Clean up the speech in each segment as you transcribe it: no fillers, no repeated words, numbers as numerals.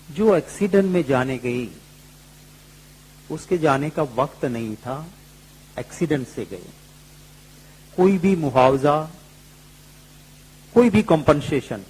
जो एक्सीडेंट में जाने गई उसके जाने का वक्त नहीं था, एक्सीडेंट से गए। कोई भी मुआवजा, कोई भी कॉम्पनसेशन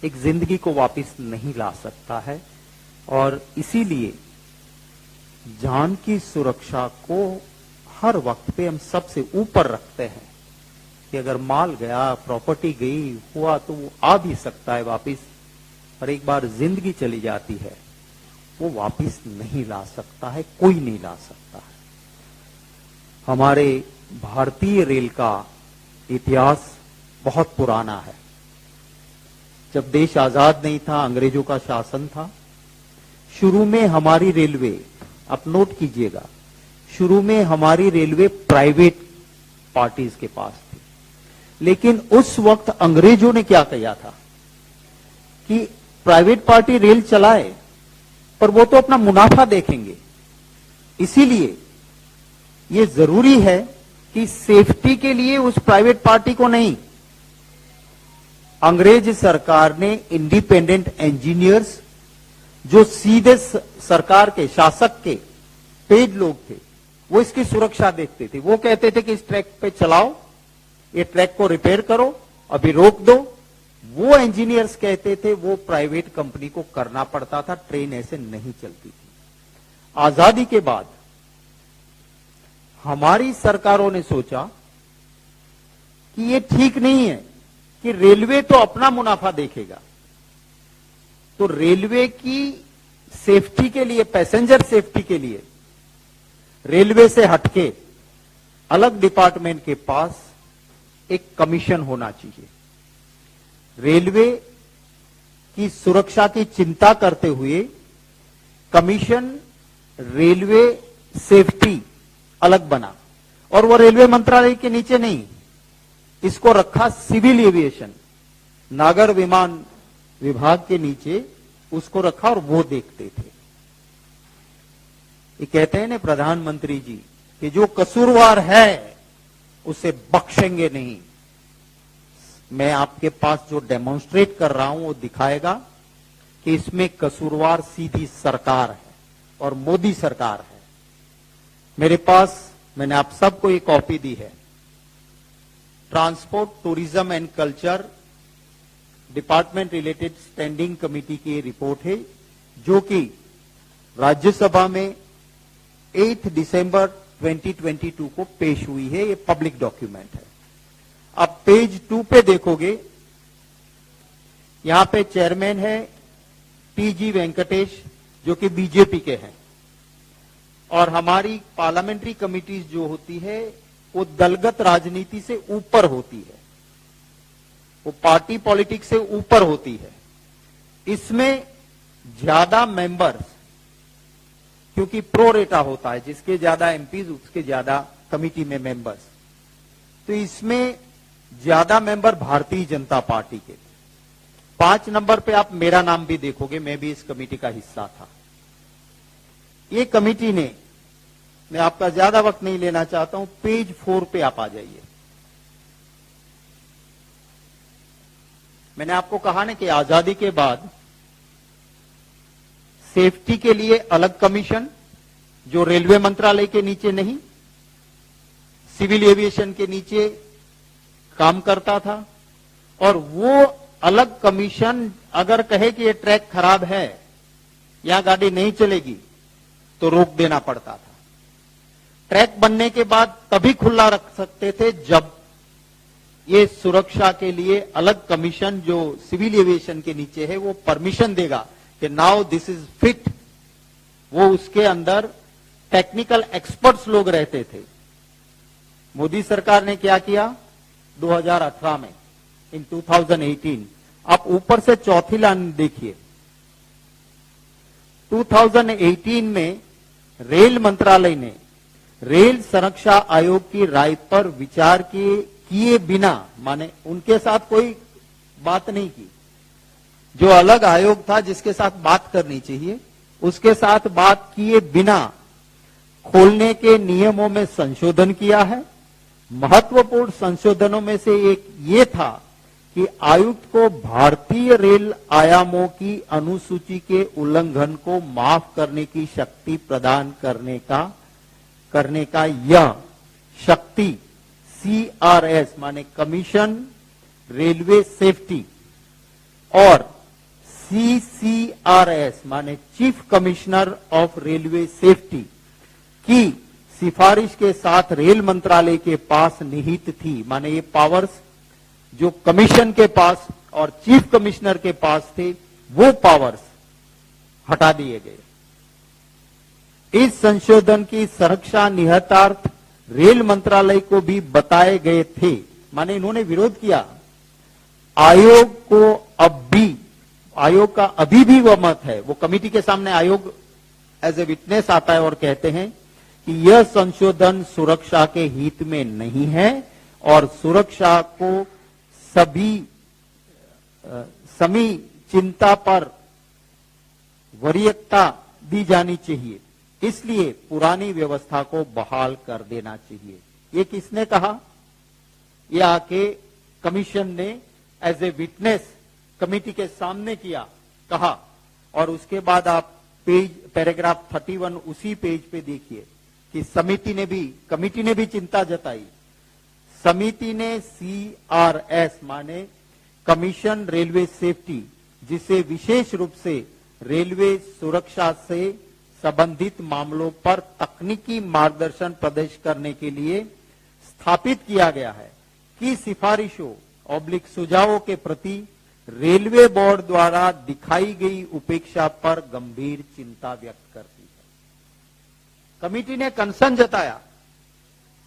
एक जिंदगी को वापस नहीं ला सकता है, और इसीलिए जान की सुरक्षा को हर वक्त पे हम सबसे ऊपर रखते हैं कि अगर माल गया, प्रॉपर्टी गई, हुआ तो वो आ भी सकता है वापस, और एक बार जिंदगी चली जाती है वो वापस नहीं ला सकता है, कोई नहीं ला सकता है। हमारे भारतीय रेल का इतिहास बहुत पुराना है। जब देश आजाद नहीं था, अंग्रेजों का शासन था, शुरू में हमारी रेलवे, आप नोट कीजिएगा, शुरू में हमारी रेलवे प्राइवेट पार्टीज के पास थी। लेकिन उस वक्त अंग्रेजों ने क्या किया था कि प्राइवेट पार्टी रेल चलाए पर वो तो अपना मुनाफा देखेंगे, इसीलिए ये जरूरी है कि सेफ्टी के लिए उस प्राइवेट पार्टी को नहीं, अंग्रेज सरकार ने इंडिपेंडेंट इंजीनियर्स जो सीधे सरकार के, शासक के पेड लोग थे, वो इसकी सुरक्षा देखते थे। वो कहते थे कि इस ट्रैक पे चलाओ, ये ट्रैक को रिपेयर करो, अभी रोक दो। वो इंजीनियर्स कहते थे, वो प्राइवेट कंपनी को करना पड़ता था, ट्रेन ऐसे नहीं चलती थी। आजादी के बाद हमारी सरकारों ने सोचा कि ये ठीक नहीं है कि रेलवे तो अपना मुनाफा देखेगा, तो रेलवे की सेफ्टी के लिए, पैसेंजर सेफ्टी के लिए रेलवे से हटके अलग डिपार्टमेंट के पास एक कमीशन होना चाहिए। रेलवे की सुरक्षा की चिंता करते हुए कमीशन रेलवे सेफ्टी अलग बना, और वो रेलवे मंत्रालय के नीचे नहीं, इसको रखा सिविल एविएशन, नागर विमान विभाग के नीचे उसको रखा, और वो देखते थे। ये कहते हैं ना प्रधानमंत्री जी कि जो कसूरवार है उसे बख्शेंगे नहीं। मैं आपके पास जो डेमोन्स्ट्रेट कर रहा हूं वो दिखाएगा कि इसमें कसूरवार सीधी सरकार है और मोदी सरकार है। मेरे पास, मैंने आप सबको एक कॉपी दी है, transport, tourism and culture department related standing committee की रिपोर्ट है, जो कि राज्यसभा में 8 दिसंबर 2022 को पेश हुई है। ये पब्लिक डॉक्यूमेंट है। अब पेज 2 पे देखोगे, यहां पे चेयरमैन है टीजी वेंकटेश, जो कि बीजेपी के हैं, और हमारी पार्लियामेंट्री कमिटीज जो होती है वो दलगत राजनीति से ऊपर होती है, वो पार्टी पॉलिटिक्स से ऊपर होती है। इसमें ज्यादा मेंबर्स, क्योंकि प्रो रेटा होता है, जिसके ज्यादा एमपीज उसके ज्यादा कमिटी में मेंबर्स, तो इसमें ज्यादा मेंबर भारतीय जनता पार्टी के। 5 नंबर पे आप मेरा नाम भी देखोगे, मैं भी इस कमेटी का हिस्सा था। ये कमेटी ने, मैं आपका ज्यादा वक्त नहीं लेना चाहता हूं, पेज 4 पे आप आ जाइए। मैंने आपको कहा ना कि आजादी के बाद सेफ्टी के लिए अलग कमीशन, जो रेलवे मंत्रालय के नीचे नहीं, सिविल एविएशन के नीचे काम करता था, और वो अलग कमीशन अगर कहे कि ये ट्रैक खराब है, यहां गाड़ी नहीं चलेगी, तो रोक देना पड़ता था। ट्रैक बनने के बाद तभी खुला रख सकते थे जब ये सुरक्षा के लिए अलग कमीशन जो सिविल एविएशन के नीचे है वो परमिशन देगा कि नाउ दिस इज फिट। वो उसके अंदर टेक्निकल एक्सपर्ट्स लोग रहते थे। मोदी सरकार ने क्या किया 2018 में, इन 2018, आप ऊपर से चौथी लाइन देखिए। 2018 में रेल मंत्रालय ने रेल संरक्षा आयोग की राय पर विचार किए बिना, माने उनके साथ कोई बात नहीं की, जो अलग आयोग था जिसके साथ बात करनी चाहिए, उसके साथ बात किए बिना खोलने के नियमों में संशोधन किया है। महत्वपूर्ण संशोधनों में से एक ये था कि आयुक्त को भारतीय रेल आयामों की अनुसूची के उल्लंघन को माफ करने की शक्ति प्रदान करने का यह शक्ति CRS माने कमीशन रेलवे सेफ्टी और CCRS माने chief commissioner of railway safety की सिफारिश के साथ रेल मंत्रालय के पास निहित थी। माने ये पावर्स जो कमीशन के पास और चीफ कमिश्नर के पास थे वो पावर्स हटा दिए गए। इस संशोधन की सुरक्षा निहितार्थ रेल मंत्रालय को भी बताए गए थे। माने इन्होंने विरोध किया। आयोग का अभी भी वह मत है, वो कमेटी के सामने आयोग एज ए विटनेस आता है और कहते हैं कि यह संशोधन सुरक्षा के हित में नहीं है और सुरक्षा को समी चिंता पर वरीयता दी जानी चाहिए, इसलिए पुरानी व्यवस्था को बहाल कर देना चाहिए। ये किसने कहा? ये आके कमीशन ने एज ए विटनेस कमेटी के सामने कहा और उसके बाद आप पैराग्राफ 31 उसी पेज पे देखिए कि कमेटी ने भी चिंता जताई। समिति ने CRS माने कमीशन रेलवे सेफ्टी, जिसे विशेष रूप से रेलवे सुरक्षा से संबंधित मामलों पर तकनीकी मार्गदर्शन प्रदान करने के लिए स्थापित किया गया है, की सिफारिशों सुझावों के प्रति रेलवे बोर्ड द्वारा दिखाई गई उपेक्षा पर गंभीर चिंता व्यक्त करती है। कमेटी ने कंसर्न जताया।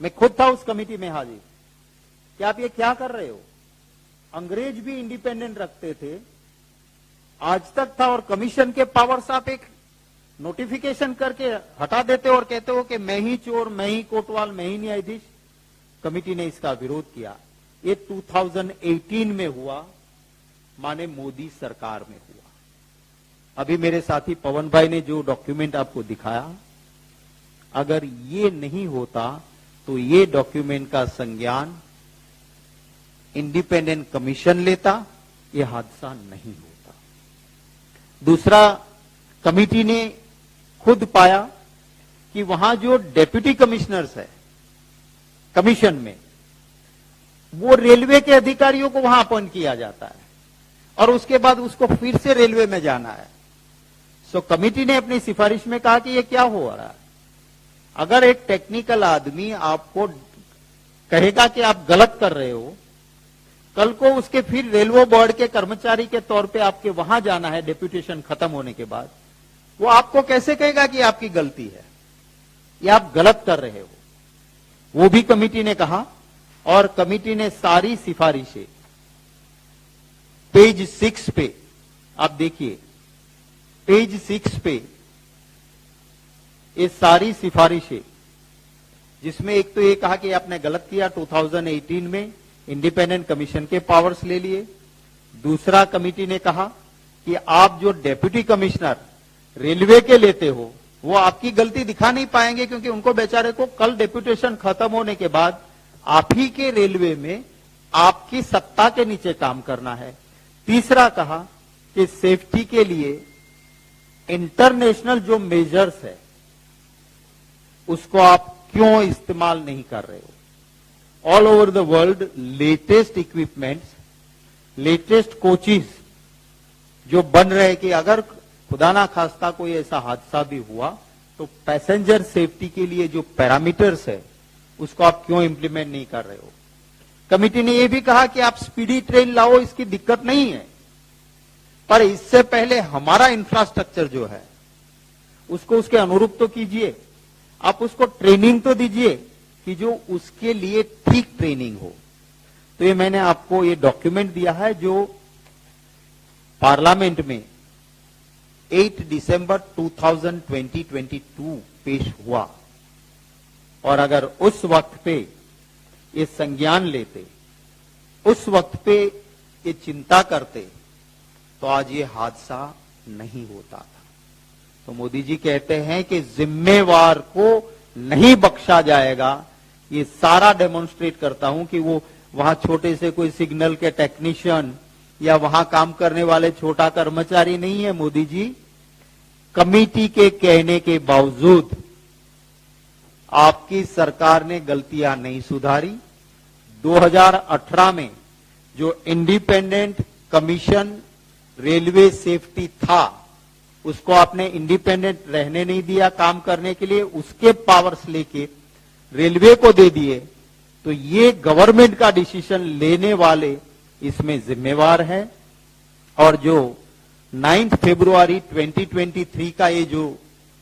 मैं खुद था उस कमेटी में हाजिर कि आप ये क्या कर रहे हो? अंग्रेज भी इंडिपेंडेंट रखते थे, आज तक था, और कमीशन के पावर्स आप एक नोटिफिकेशन करके हटा देते हो और कहते हो कि मैं ही चोर, मैं ही कोतवाल, मैं ही न्यायाधीश। कमेटी ने इसका विरोध किया। ये 2018 में हुआ, माने मोदी सरकार में हुआ। अभी मेरे साथी पवन भाई ने जो डॉक्यूमेंट आपको दिखाया, अगर ये नहीं होता तो ये डॉक्यूमेंट का संज्ञान इंडिपेंडेंट कमीशन लेता, ये हादसा नहीं होता। दूसरा, कमेटी ने खुद पाया कि वहां जो डेप्यूटी कमिश्नर्स है कमीशन में, वो रेलवे के अधिकारियों को वहां अपॉइंट किया जाता है और उसके बाद उसको फिर से रेलवे में जाना है। सो कमेटी ने अपनी सिफारिश में कहा कि ये क्या हो रहा है? अगर एक टेक्निकल आदमी आपको कहेगा कि आप गलत कर रहे हो, कल को उसके फिर रेलवे बोर्ड के कर्मचारी के तौर पे आपके वहां जाना है डेप्यूटेशन खत्म होने के बाद, वो आपको कैसे कहेगा कि आपकी गलती है या आप गलत कर रहे हो? वो भी कमेटी ने कहा और कमेटी ने सारी सिफारिशें पेज 6 पे आप देखिए, पेज 6 पे ये सारी सिफारिशें, जिसमें एक तो ये कहा कि आपने गलत किया, 2018 में इंडिपेंडेंट कमीशन के पावर्स ले लिए। दूसरा, कमेटी ने कहा कि आप जो डेप्यूटी कमिश्नर रेलवे के लेते हो वो आपकी गलती दिखा नहीं पाएंगे, क्योंकि उनको बेचारे को कल डेप्यूटेशन खत्म होने के बाद आप ही के रेलवे में आपकी सत्ता के नीचे काम करना है। तीसरा, कहा कि सेफ्टी के लिए इंटरनेशनल जो मेजर्स है उसको आप क्यों इस्तेमाल नहीं कर रहे हो? All over the world latest equipments, latest coaches जो बन रहे कि अगर खुदा ना खास्ता कोई ऐसा हादसा भी हुआ तो पैसेंजर सेफ्टी के लिए जो पैरामीटर्स है उसको आप क्यों इंप्लीमेंट नहीं कर रहे हो? कमेटी ने यह भी कहा कि आप स्पीडी ट्रेन लाओ, इसकी दिक्कत नहीं है, पर इससे पहले हमारा इंफ्रास्ट्रक्चर जो है उसको उसके अनुरूप तो कीजिए, आप उसको ट्रेनिंग तो दीजिए कि जो उसके लिए ठीक ट्रेनिंग हो। तो ये मैंने आपको ये डॉक्यूमेंट दिया है जो पार्लियामेंट में 8 दिसंबर 2022 पेश हुआ, और अगर उस वक्त पे ये संज्ञान लेते, उस वक्त पे ये चिंता करते, तो आज ये हादसा नहीं होता था। तो मोदी जी कहते हैं कि जिम्मेवार को नहीं बख्शा जाएगा। ये सारा डेमोन्स्ट्रेट करता हूं कि वो वहां छोटे से कोई सिग्नल के टेक्नीशियन या वहां काम करने वाले छोटा कर्मचारी नहीं है मोदी जी। कमेटी के कहने के बावजूद आपकी सरकार ने गलतियां नहीं सुधारी। 2018 में जो इंडिपेंडेंट कमीशन रेलवे सेफ्टी था, उसको आपने इंडिपेंडेंट रहने नहीं दिया काम करने के लिए, उसके पावर्स लेके रेलवे को दे दिए। तो ये गवर्नमेंट का डिसीजन लेने वाले इसमें जिम्मेवार है। और जो 9 फरवरी 2023 का ये जो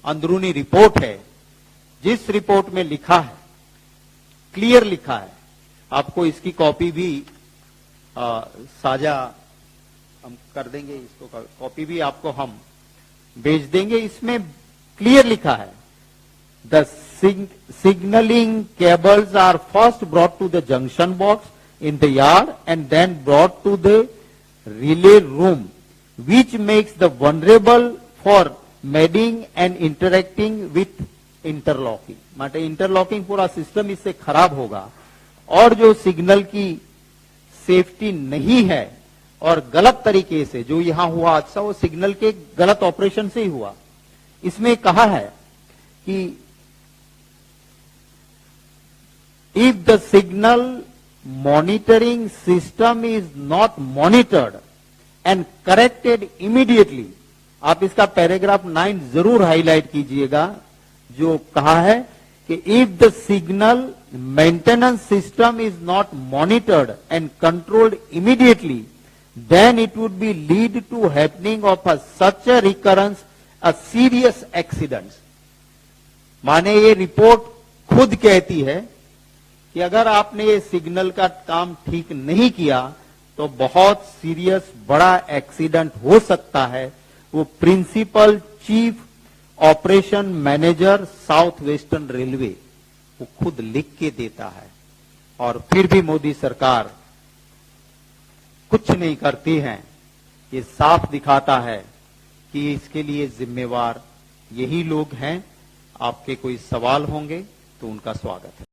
अंदरूनी रिपोर्ट है, जिस रिपोर्ट में लिखा है, क्लियर लिखा है, आपको इसकी कॉपी भी साझा हम कर देंगे, इसको कॉपी भी आपको हम भेज देंगे। इसमें क्लियर लिखा है, the signaling cables are first brought to the junction box in the yard and then brought to the relay room, which makes the vulnerable for madding and interacting with interlocking. माटे interlocking पूरा system इससे खराब होगा। और जो signal की safety नहीं है और गलत तरीके से जो यहां हुआ हादसा, वो सिग्नल के गलत ऑपरेशन से ही हुआ। इसमें कहा है कि if the signal monitoring system is not monitored and corrected immediately, आप इसका पैराग्राफ 9 जरूर हाईलाइट कीजिएगा, जो कहा है कि if the signal maintenance system is not monitored and controlled immediately, then it would be lead to happening of such a recurrence, a serious accidents. माने ये रिपोर्ट खुद कहती है कि अगर आपने ये सिग्नल का काम ठीक नहीं किया तो बहुत सीरियस बड़ा एक्सीडेंट हो सकता है। वो principal chief operation manager south western railway वो खुद लिख के देता है, और फिर भी मोदी सरकार कुछ नहीं करती है। ये साफ दिखाता है कि इसके लिए जिम्मेवार यही लोग हैं। आपके कोई सवाल होंगे तो उनका स्वागत है।